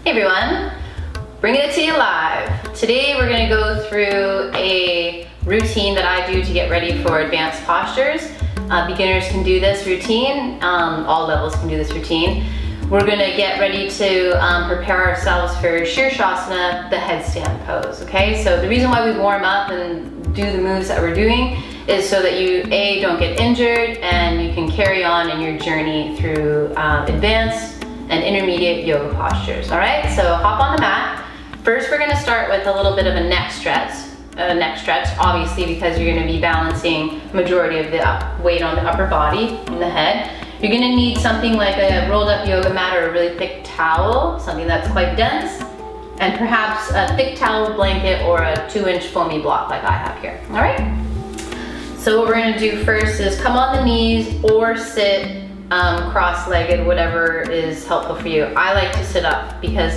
Hey everyone, bringing it to you live. Today we're going to go through a routine that I do to get ready for advanced postures. Beginners can do this routine, all levels can do this routine. We're going to get ready to prepare ourselves for Sirsasana, the headstand pose, okay? So the reason why we warm up and do the moves that we're doing is so that you, A, don't get injured and you can carry on in your journey through advanced and intermediate yoga postures, all right? So hop on the mat. First, we're gonna start with a little bit of a neck stretch, obviously because you're gonna be balancing majority of the weight on the upper body and the head. You're gonna need something like a rolled up yoga mat or a really thick towel, something that's quite dense, and perhaps a thick towel blanket or a 2-inch foamy block like I have here, all right? So what we're gonna do first is come on the knees or sit cross-legged, whatever is helpful for you. I like to sit up because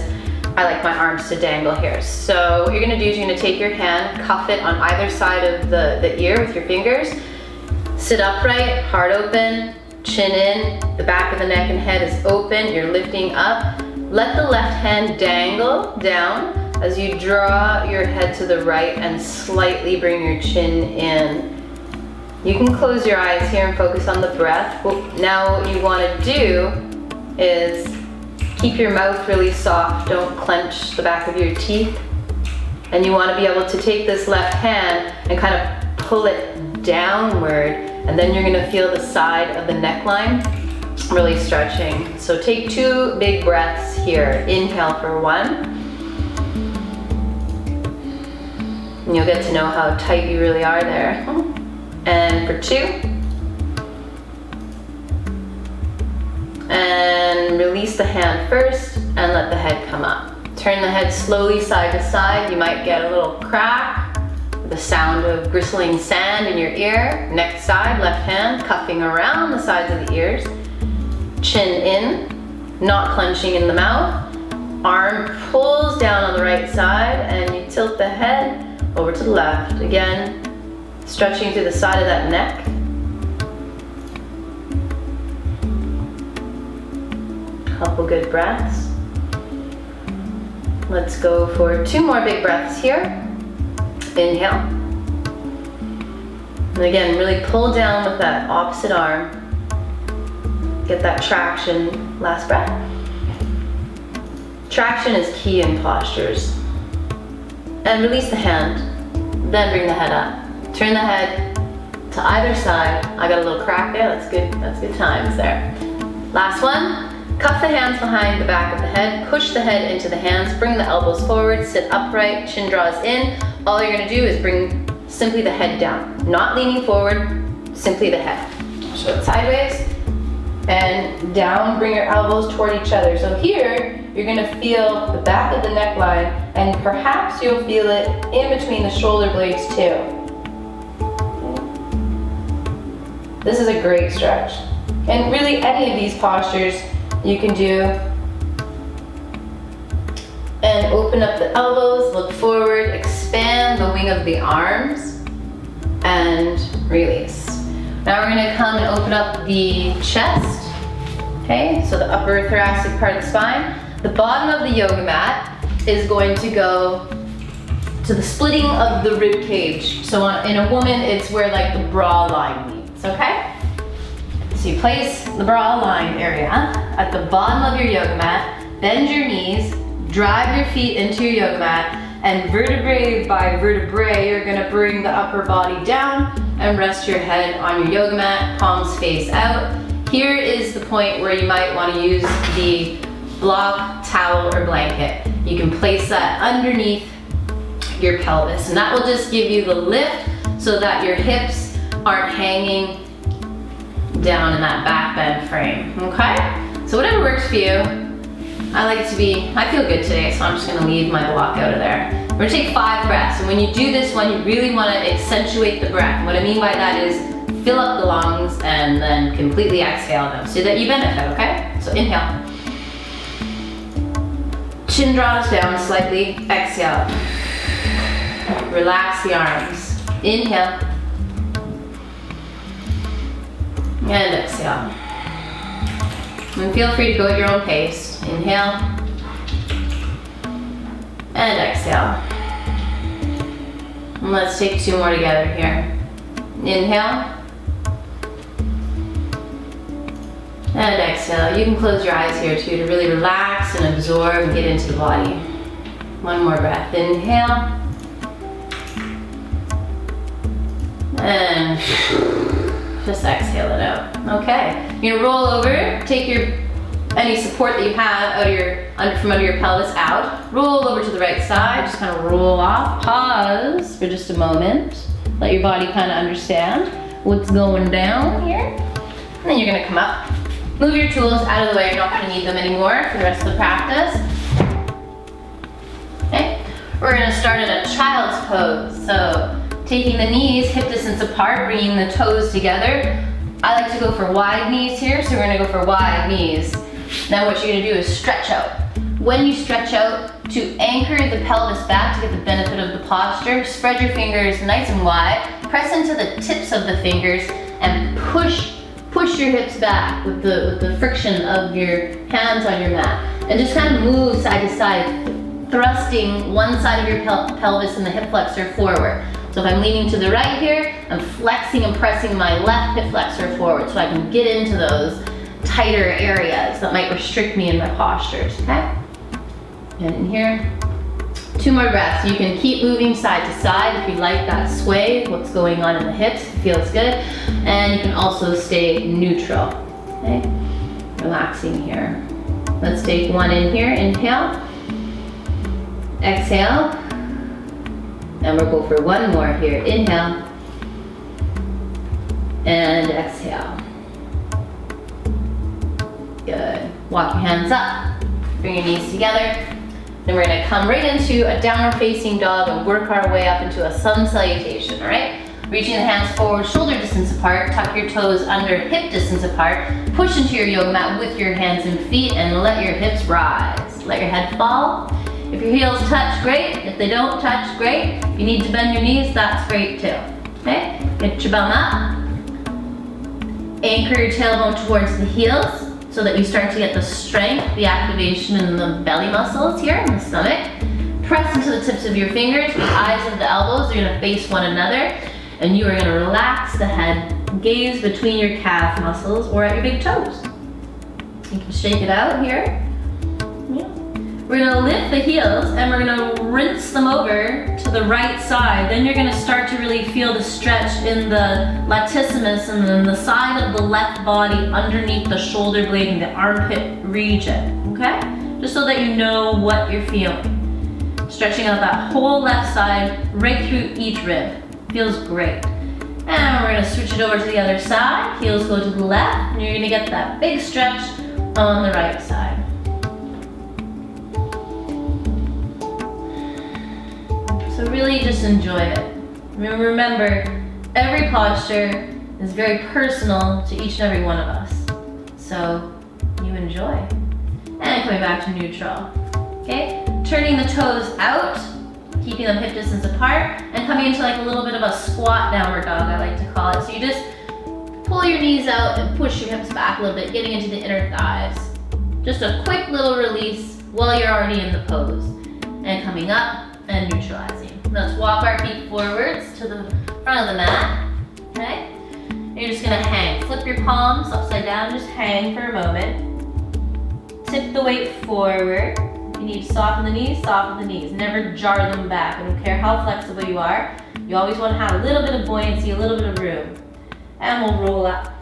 I like my arms to dangle here. So what you're gonna do is you're gonna take your hand, cuff it on either side of the ear with your fingers, sit upright, heart open, chin in, the back of the neck and head is open, you're lifting up. Let the left hand dangle down as you draw your head to the right and slightly bring your chin in. You can close your eyes here and focus on the breath. Now what you want to do is keep your mouth really soft. Don't clench the back of your teeth. And you want to be able to take this left hand and kind of pull it downward. And then you're going to feel the side of the neckline really stretching. So take 2 big breaths here. Inhale for 1. And you'll get to know how tight you really are there. And for 2. And release the hand first and let the head come up. Turn the head slowly side to side. You might get a little crack, the sound of bristling sand in your ear. Next side, left hand cuffing around the sides of the ears. Chin in, not clenching in the mouth. Arm pulls down on the right side and you tilt the head over to the left. Again, stretching through the side of that neck. Couple good breaths. Let's go for 2 more big breaths here. Inhale. And again, really pull down with that opposite arm. Get that traction. Last breath. Traction is key in postures. And release the hand. Then bring the head up. Turn the head to either side. I got a little crack there, that's good times there. Last one, cuff the hands behind the back of the head, push the head into the hands, bring the elbows forward, sit upright, chin draws in. All you're gonna do is bring simply the head down. Not leaning forward, simply the head. Show it sideways, and down, bring your elbows toward each other. So here, you're gonna feel the back of the neckline, and perhaps you'll feel it in between the shoulder blades too. This is a great stretch. And really any of these postures you can do. And open up the elbows, look forward, expand the wing of the arms, and release. Now we're gonna come and open up the chest. Okay, so the upper thoracic part of the spine. The bottom of the yoga mat is going to go to the splitting of the rib cage. So in a woman, it's where like the bra line meets. Okay? So you place the bra line area at the bottom of your yoga mat, bend your knees, drive your feet into your yoga mat, and vertebrae by vertebrae, you're gonna bring the upper body down and rest your head on your yoga mat, palms face out. Here is the point where you might wanna use the block, towel, or blanket. You can place that underneath your pelvis, and that will just give you the lift so that your hips aren't hanging down in that back bend frame, okay? So whatever works for you. I feel good today, so I'm just gonna leave my block out of there. We're gonna take 5 breaths, and when you do this one, you really wanna accentuate the breath. What I mean by that is fill up the lungs and then completely exhale them so that you benefit, okay? So inhale. Chin draws down slightly, exhale. Relax the arms. Inhale. And exhale. And feel free to go at your own pace. Inhale. And let's take 2 more together here. Inhale. And exhale. You can close your eyes here too to really relax and absorb and get into the body. 1 more breath. Inhale. And just exhale it out. Okay. You're gonna roll over, take any support that you have from under your pelvis out. Roll over to the right side, just kind of roll off. Pause for just a moment. Let your body kind of understand what's going down here. And then you're gonna come up. Move your tools out of the way, you're not gonna need them anymore for the rest of the practice. Okay, we're gonna start in a child's pose. So taking the knees hip distance apart, bringing the toes together. I like to go for wide knees here, so we're gonna go for wide knees. Now what you're gonna do is stretch out. When you stretch out, to anchor the pelvis back to get the benefit of the posture, spread your fingers nice and wide, press into the tips of the fingers, and push your hips back with the friction of your hands on your mat. And just kind of move side to side, thrusting one side of your pelvis and the hip flexor forward. So if I'm leaning to the right here, I'm flexing and pressing my left hip flexor forward so I can get into those tighter areas that might restrict me in my postures, okay? And in here, 2 more breaths. You can keep moving side to side if you like that sway, what's going on in the hips, if it feels good. And you can also stay neutral, okay? Relaxing here. Let's take 1 in here, inhale. Exhale. And we'll go for 1 more here, inhale. And exhale. Good. Walk your hands up. Bring your knees together. Then we're gonna come right into a downward facing dog and work our way up into a sun salutation, all right? Reaching the hands forward, shoulder distance apart, tuck your toes under hip distance apart, push into your yoga mat with your hands and feet and let your hips rise. Let your head fall. If your heels touch, great. If they don't touch, great. If you need to bend your knees, that's great too, okay? Get your bum up. Anchor your tailbone towards the heels, so that you start to get the strength, the activation in the belly muscles here in the stomach. Press into the tips of your fingers, the eyes of the elbows are gonna face one another, and you are gonna relax the head, gaze between your calf muscles or at your big toes. You can shake it out here. Yeah. We're gonna lift the heels and we're gonna rinse them over to the right side. Then you're gonna start to really feel the stretch in the latissimus and then the side of the left body underneath the shoulder blade and the armpit region, okay? Just so that you know what you're feeling. Stretching out that whole left side right through each rib. Feels great. And we're gonna switch it over to the other side. Heels go to the left and you're gonna get that big stretch on the right side. So really just enjoy it. Remember, every posture is very personal to each and every one of us. So you enjoy. And coming back to neutral. Okay? Turning the toes out, keeping them hip distance apart, and coming into like a little bit of a squat downward dog, I like to call it. So you just pull your knees out and push your hips back a little bit, getting into the inner thighs. Just a quick little release while you're already in the pose. And coming up and neutralizing. Let's walk our feet forwards to the front of the mat, okay? You're just gonna hang. Flip your palms upside down, just hang for a moment. Tip the weight forward. If you need to soften the knees. Never jar them back. I don't care how flexible you are. You always wanna have a little bit of buoyancy, a little bit of room. And we'll roll up.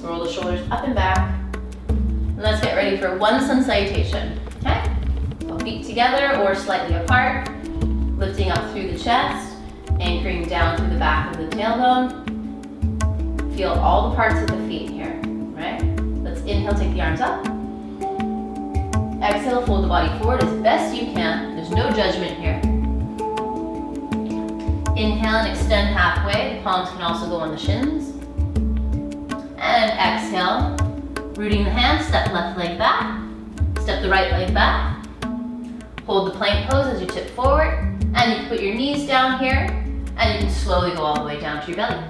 Roll the shoulders up and back. And let's get ready for 1 sun salutation, okay? So feet together or slightly apart. Lifting up through the chest, anchoring down through the back of the tailbone. Feel all the parts of the feet here, right? Let's inhale, take the arms up. Exhale, fold the body forward as best you can. There's no judgment here. Inhale and extend halfway. The palms can also go on the shins. And exhale, rooting the hands, step left leg back. Step the right leg back. Hold the plank pose as you tip forward. And you can put your knees down here, and you can slowly go all the way down to your belly.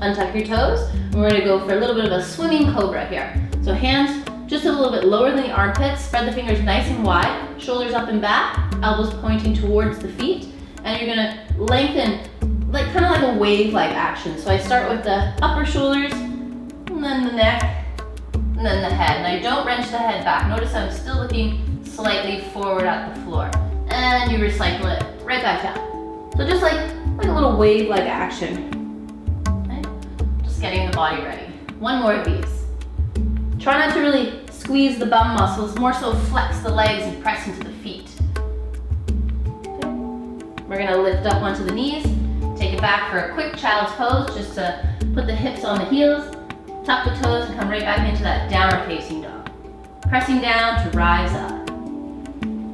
Untuck your toes, and we're gonna go for a little bit of a swimming cobra here. So hands just a little bit lower than the armpits, spread the fingers nice and wide, shoulders up and back, elbows pointing towards the feet, and you're gonna lengthen, like kind of like a wave-like action. So I start with the upper shoulders, and then the neck, and then the head. And I don't wrench the head back. Notice I'm still looking slightly forward at the floor. And you recycle it right back down. So just like a little wave-like action. Okay? Just getting the body ready. One more of these. Try not to really squeeze the bum muscles, more so flex the legs and press into the feet. Okay. We're gonna lift up onto the knees, take it back for a quick child's pose, just to put the hips on the heels, tuck the toes and come right back into that downward facing dog. Pressing down to rise up.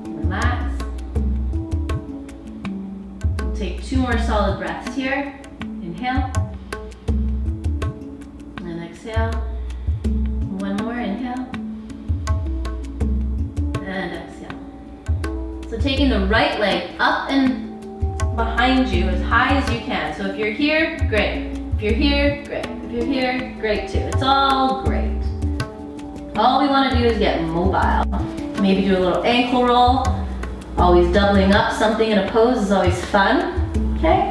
Relax. We'll take 2 more solid breaths here. Inhale. And exhale. One more, inhale. And exhale. So taking the right leg up and behind you as high as you can. So if you're here, great. If you're here, great. If you're here, great too. It's all great. All we want to do is get mobile. Maybe do a little ankle roll. Always doubling up something in a pose is always fun. Okay?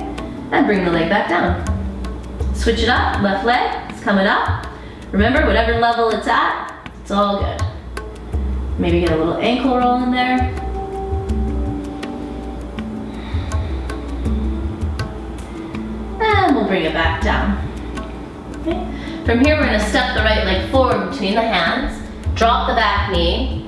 And bring the leg back down. Switch it up, left leg, it's coming up. Remember, whatever level it's at, it's all good. Maybe get a little ankle roll in there. And we'll bring it back down. Okay. From here, we're gonna step the right leg forward between the hands, drop the back knee,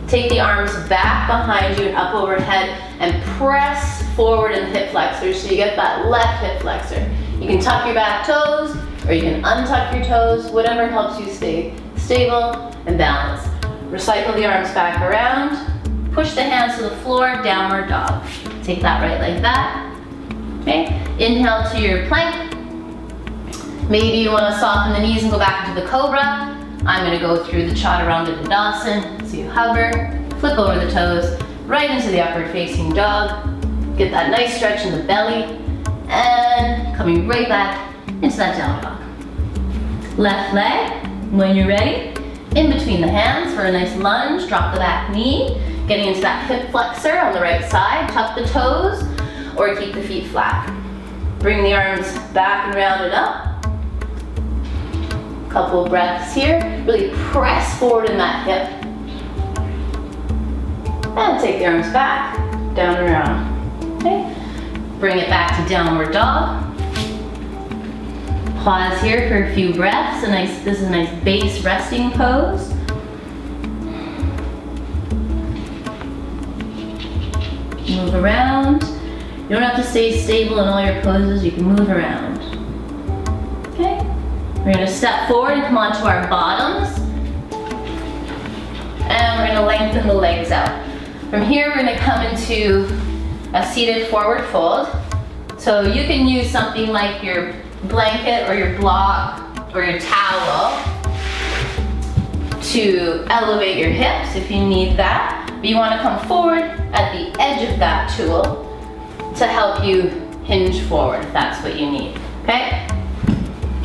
take the arms back behind you and up overhead, and press forward in the hip flexors so you get that left hip flexor. You can tuck your back toes, or you can untuck your toes, whatever helps you stay stable and balanced. Recycle the arms back around, push the hands to the floor, downward dog. Take that right leg back. Okay, inhale to your plank. Maybe you want to soften the knees and go back into the cobra. I'm going to go through the chaturanga dandasana. So you hover, flip over the toes, right into the upward facing dog. Get that nice stretch in the belly, and coming right back into that down dog. Left leg, when you're ready, in between the hands for a nice lunge, drop the back knee, getting into that hip flexor on the right side, tuck the toes, or keep the feet flat. Bring the arms back and round and up. Couple of breaths here, really press forward in that hip. And take the arms back, down and around. Okay, bring it back to downward dog. Pause here for a few breaths. This is a nice base resting pose. Move around. You don't have to stay stable in all your poses, you can move around. Okay, we're gonna step forward and come onto our bottoms. And we're gonna lengthen the legs out. From here, we're gonna come into a seated forward fold. So you can use something like your blanket or your block or your towel to elevate your hips if you need that. But you want to come forward at the edge of that tool to help you hinge forward if that's what you need, okay?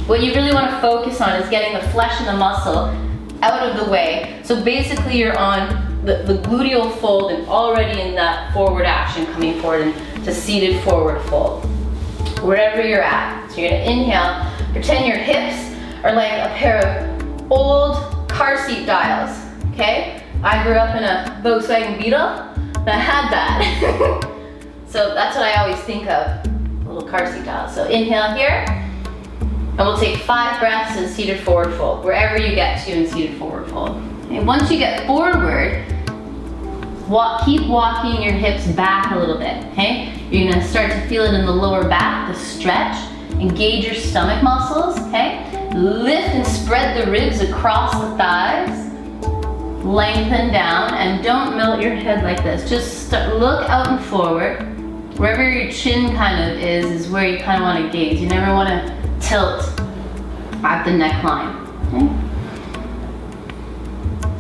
What you really want to focus on is getting the flesh and the muscle out of the way. So basically you're on the gluteal fold and already in that forward action coming forward into seated forward fold. Wherever you're at. So you're gonna inhale, pretend your hips are like a pair of old car seat dials, okay? I grew up in a Volkswagen Beetle that had that. So that's what I always think of, little car seat dials. So inhale here, and we'll take 5 breaths in seated forward fold, wherever you get to in seated forward fold. Okay, once you get forward, keep walking your hips back a little bit, okay? You're gonna start to feel it in the lower back, the stretch. Engage your stomach muscles, okay? Lift and spread the ribs across the thighs. Lengthen down, and don't melt your head like this. Just look out and forward. Wherever your chin kind of is where you kind of want to gaze. You never want to tilt at the neckline, okay?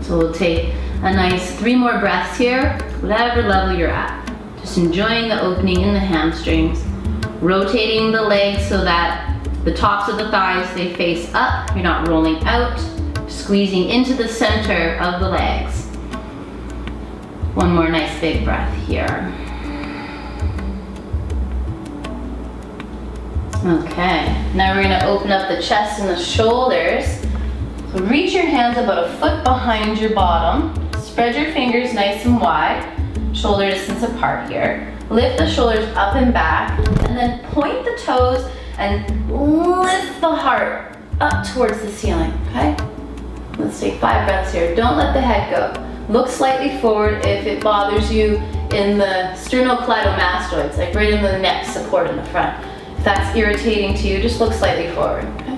So we'll take a nice 3 more breaths here, whatever level you're at. Just enjoying the opening in the hamstrings. Rotating the legs so that the tops of the thighs, they face up. You're not rolling out. Squeezing into the center of the legs. One more nice big breath here. Okay, now we're gonna open up the chest and the shoulders. So reach your hands about a foot behind your bottom. Spread your fingers nice and wide, shoulder distance apart here. Lift the shoulders up and back, and then point the toes and lift the heart up towards the ceiling, okay? Let's take 5 breaths here. Don't let the head go. Look slightly forward if it bothers you in the sternocleidomastoids, like right in the neck support in the front. If that's irritating to you, just look slightly forward, okay?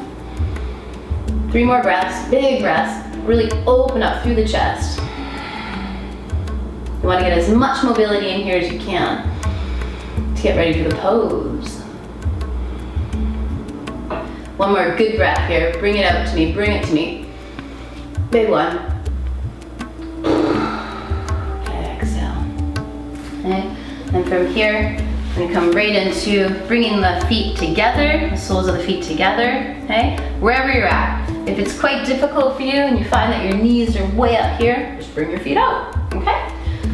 3 more breaths, big breaths. Really open up through the chest. You want to get as much mobility in here as you can to get ready for the pose. One more good breath here. Bring it out to me, bring it to me. Big one. Exhale. Okay, and from here, I'm going to come right into bringing the feet together, the soles of the feet together, okay? Wherever you're at. If it's quite difficult for you and you find that your knees are way up here, just bring your feet out, okay?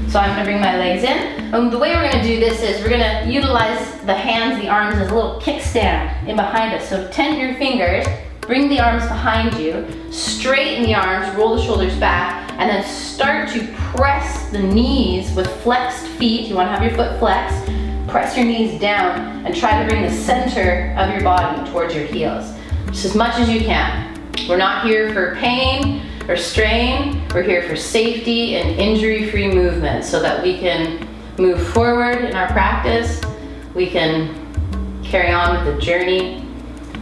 So I'm gonna bring my legs in. The way we're gonna do this is we're gonna utilize the hands, the arms as a little kickstand in behind us. So tent your fingers, bring the arms behind you, straighten the arms, roll the shoulders back, and then start to press the knees with flexed feet. You wanna have your foot flexed. Press your knees down and try to bring the center of your body towards your heels. Just as much as you can. We're not here for pain or strain. We're here for safety and injury-free movement so that we can move forward in our practice. We can carry on with the journey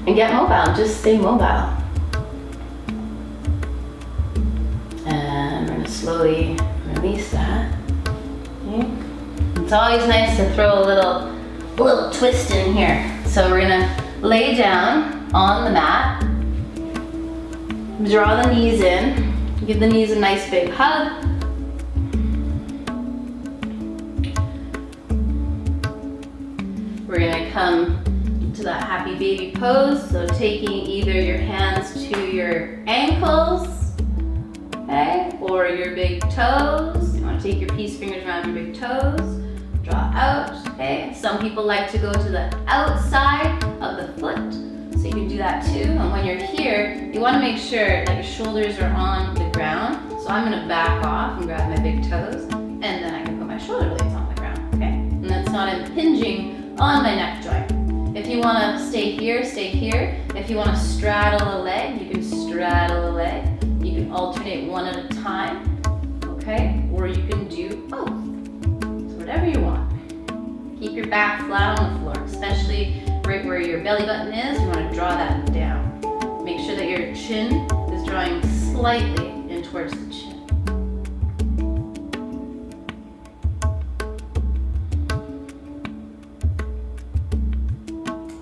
and get mobile, just stay mobile. And we're gonna slowly release that. Okay. It's always nice to throw a little twist in here. So we're gonna lay down on the mat. Draw the knees in. Give the knees a nice big hug. We're gonna come to that happy baby pose. So taking either your hands to your ankles, okay, or your big toes. You wanna take your peace fingers around your big toes. Draw out, okay? Some people like to go to the outside of the foot, so you can do that too. And when you're here, you wanna make sure that your shoulders are on the ground. So I'm gonna back off and grab my big toes, and then I can put my shoulder blades on the ground, okay? And that's not impinging on my neck joint. If you wanna stay here, stay here. If you wanna straddle a leg, you can straddle a leg. You can alternate one at a time, okay? Or you can do both. Whatever you want. Keep your back flat on the floor, especially right where your belly button is. You want to draw that down. Make sure that your chin is drawing slightly in towards the chin.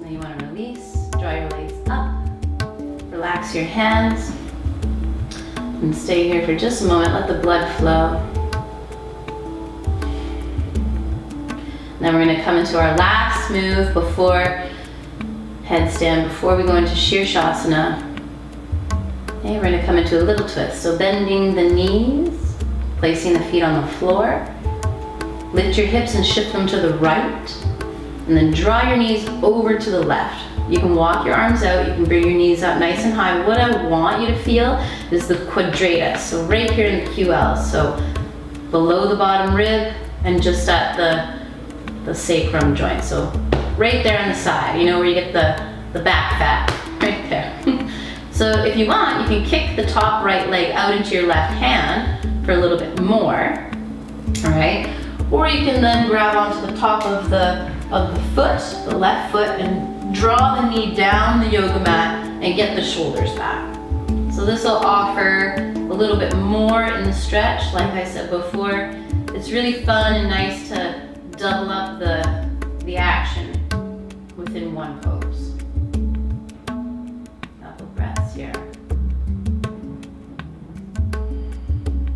Then you want to release, draw your legs up, relax your hands, and stay here for just a moment. Let the blood flow. Then we're going to come into our last move before headstand, before we go into Sirsasana. Okay, we're going to come into a little twist. So bending the knees, placing the feet on the floor. Lift your hips and shift them to the right. And then draw your knees over to the left. You can walk your arms out, you can bring your knees up nice and high. What I want you to feel is the quadratus. So right here in the QL. So below the bottom rib and just at the sacrum joint. So right there on the side, you know, where you get the back fat, right there. So if you want, you can kick the top right leg out into your left hand for a little bit more, all right? Or you can then grab onto the top of the foot, the left foot, and draw the knee down the yoga mat and get the shoulders back. So this will offer a little bit more in the stretch. Like I said before, it's really fun and nice to double up the action within one pose. Couple breaths here.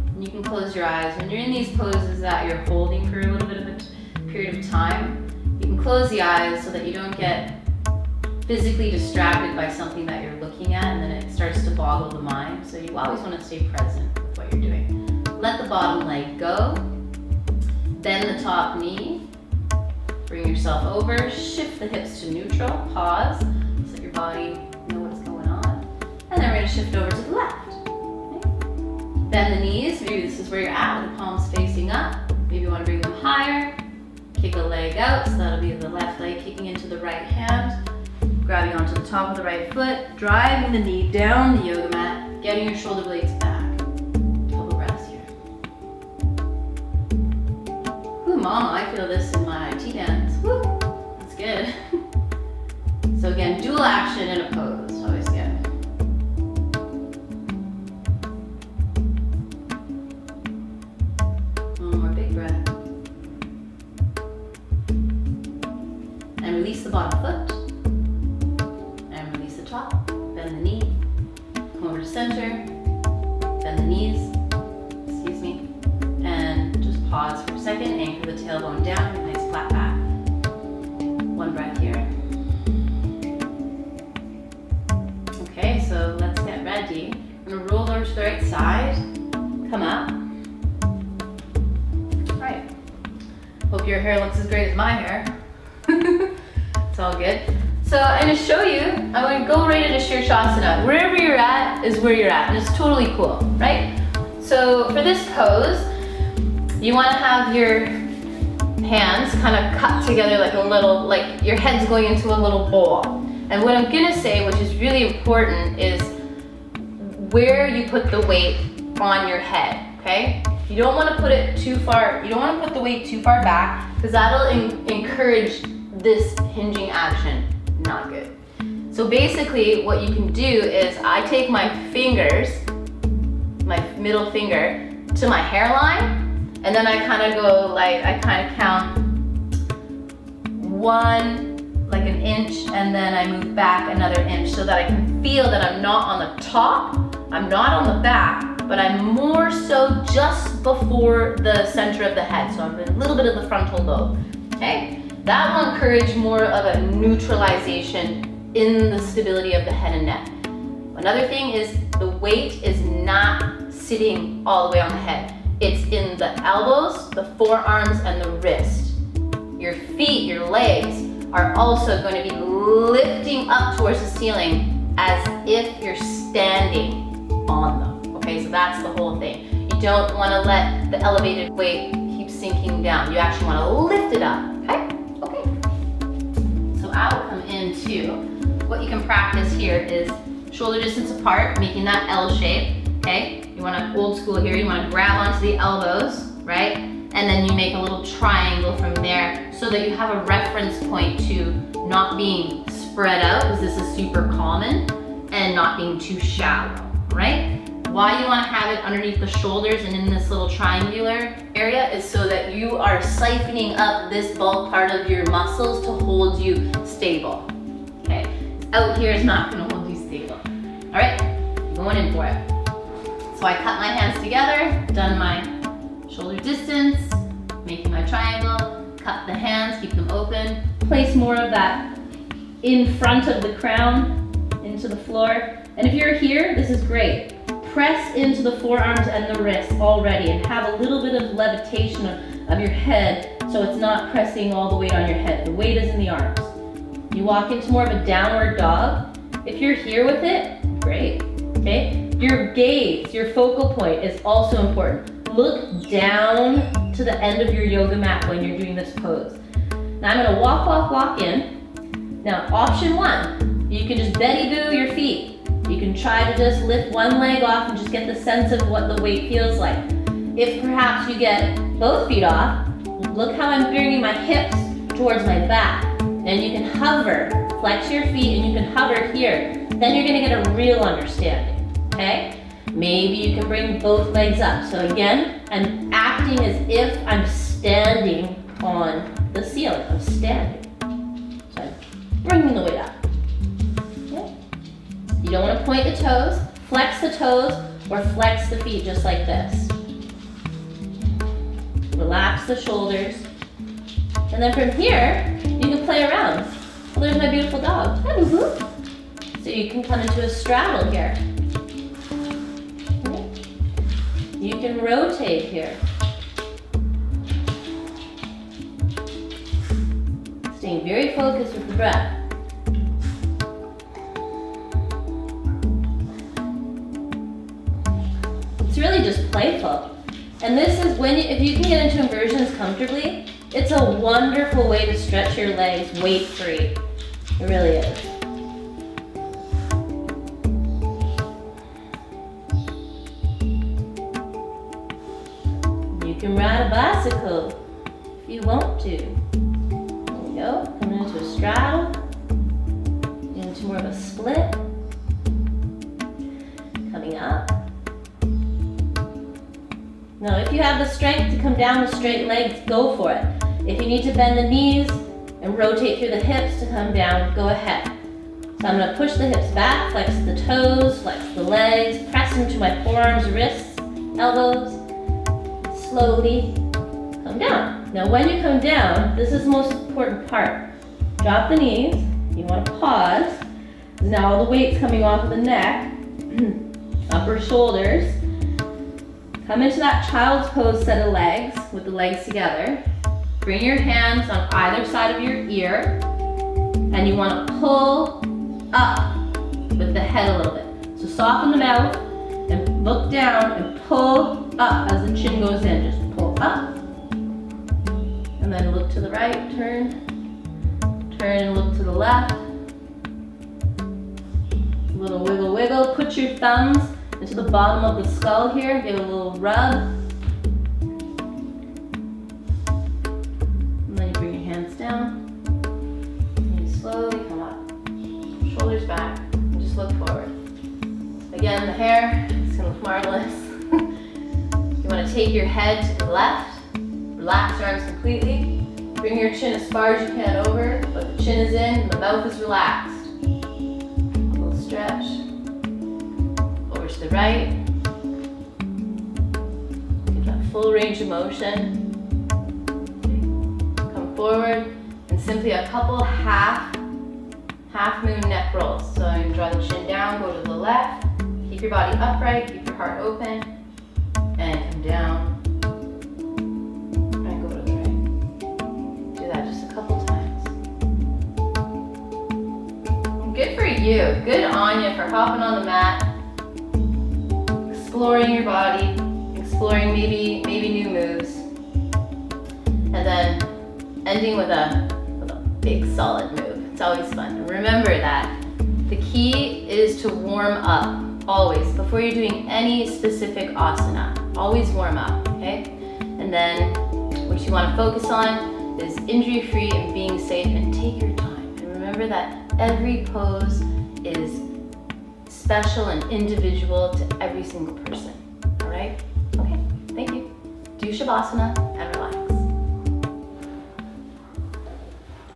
And you can close your eyes. When you're in these poses that you're holding for a little bit of a period of time, you can close the eyes so that you don't get physically distracted by something that you're looking at, and then it starts to boggle the mind. So you always want to stay present with what you're doing. Let the bottom leg go. Bend the top knee. Bring yourself over, shift the hips to neutral, pause, so that your body know what's going on. And then we're gonna shift over to the left. Okay. Bend the knees, maybe this is where you're at with the palms facing up. Maybe you wanna bring them higher. Kick a leg out, so that'll be the left leg kicking into the right hand. Grabbing onto the top of the right foot, driving the knee down the yoga mat, getting your shoulder blades back. Couple breaths here. Ooh, mama, I feel this in my IT hands. Woo, that's good. So again, dual action in a pose, always good. One more big breath. And release the bottom foot. And release the top. Bend the knee. Come over to center. Bend the knees. Excuse me. And just pause for a second. Anchor the tailbone down. Nice flat back. One breath here. Okay, so let's get ready. I'm going to roll over to the right side. Come up. All right. Hope your hair looks as great as my hair. It's all good. So I'm going to show you, I'm going to go right into Sirsasana. Wherever you're at is where you're at, and it's totally cool, right? So for this pose, you want to have your hands kind of cut together like a little, like your head's going into a little bowl. And what I'm going to say, which is really important, is where you put the weight on your head, okay? You don't want to put it too far, you don't want to put the weight too far back, because that'll encourage this hinging action. Not good. So basically what you can do is I take my fingers, my middle finger, to my hairline, and then I kind of go like, I kind of count 1, like an inch, and then I move back another inch so that I can feel that I'm not on the top, I'm not on the back, but I'm more so just before the center of the head. So I'm in a little bit of the frontal lobe, okay? That will encourage more of a neutralization in the stability of the head and neck. Another thing is the weight is not sitting all the way on the head. It's in the elbows, the forearms, and the wrist. Your feet, your legs are also going to be lifting up towards the ceiling as if you're standing on them. Okay, so that's the whole thing. You don't want to let the elevated weight keep sinking down. You actually want to lift it up, okay? Okay. So I will come into what you can practice here is shoulder distance apart, making that L shape, okay? You want to, old school here, you want to grab onto the elbows, right? And then you make a little triangle from there so that you have a reference point to not being spread out, because this is super common, and not being too shallow, right? Why you want to have it underneath the shoulders and in this little triangular area is so that you are siphoning up this bulk part of your muscles to hold you stable, okay? Out here is not going to hold you stable. All right, going in for it. So I cut my hands together, done my shoulder distance, making my triangle, cut the hands, keep them open, place more of that in front of the crown into the floor. And if you're here, this is great. Press into the forearms and the wrists already and have a little bit of levitation of your head so it's not pressing all the weight on your head. The weight is in the arms. You walk into more of a downward dog. If you're here with it, great, okay? Your gaze, your focal point is also important. Look down to the end of your yoga mat when you're doing this pose. Now I'm gonna walk in. Now option 1, you can just Betty Boo your feet. You can try to just lift one leg off and just get the sense of what the weight feels like. If perhaps you get both feet off, look how I'm bringing my hips towards my back. And you can hover, flex your feet, and you can hover here. Then you're gonna get a real understanding, okay? Maybe you can bring both legs up. So again, I'm acting as if I'm standing on the ceiling. I'm standing. So I'm bringing the weight up. Okay? You don't want to point the toes, flex the toes, or flex the feet just like this. Relax the shoulders. And then from here, you can play around. Well, there's my beautiful dog. Hi, boo-boo. So you can come into a straddle here. Okay. You can rotate here. Staying very focused with the breath. It's really just playful. And this is when, if you can get into inversions comfortably, it's a wonderful way to stretch your legs weight-free. It really is. You can ride a bicycle if you want to. There we go. Coming into a straddle. Into more of a split. Coming up. Now, if you have the strength to come down with straight legs, go for it. If you need to bend the knees and rotate through the hips to come down, go ahead. So I'm going to push the hips back, flex the toes, flex the legs, press into my forearms, wrists, elbows. Slowly come down. Now, when you come down, this is the most important part. Drop the knees. You want to pause. Now all the weight's coming off of the neck, upper shoulders. Come into that child's pose set of legs with the legs together. Bring your hands on either side of your ear, and you want to pull up with the head a little bit. So soften the mouth and look down and pull up as the chin goes in. Just pull up, and then look to the right, turn and look to the left. A little wiggle, wiggle. Put your thumbs into the bottom of the skull here, give it a little rub. And then you bring your hands down. And you slowly come up. Shoulders back, and just look forward. Again, the hair is gonna look marvelous. You wanna take your head to the left, relax your arms completely. Bring your chin as far as you can over, but the chin is in and the mouth is relaxed. A little stretch. To the right. Get that full range of motion. Come forward and simply a couple half moon neck rolls. So I'm going to draw the chin down, go to the left, keep your body upright, keep your heart open, and come down and go to the right. Do that just a couple times. Good for you. Good on you for hopping on the mat. Exploring your body, exploring maybe new moves, and then ending with a big solid move. It's always fun. And remember that the key is to warm up always before you're doing any specific asana. Always warm up, okay? And then what you want to focus on is injury-free and being safe, and take your time. And remember that every pose is special and individual to every single person. All right? Okay, thank you. Do Shavasana and relax.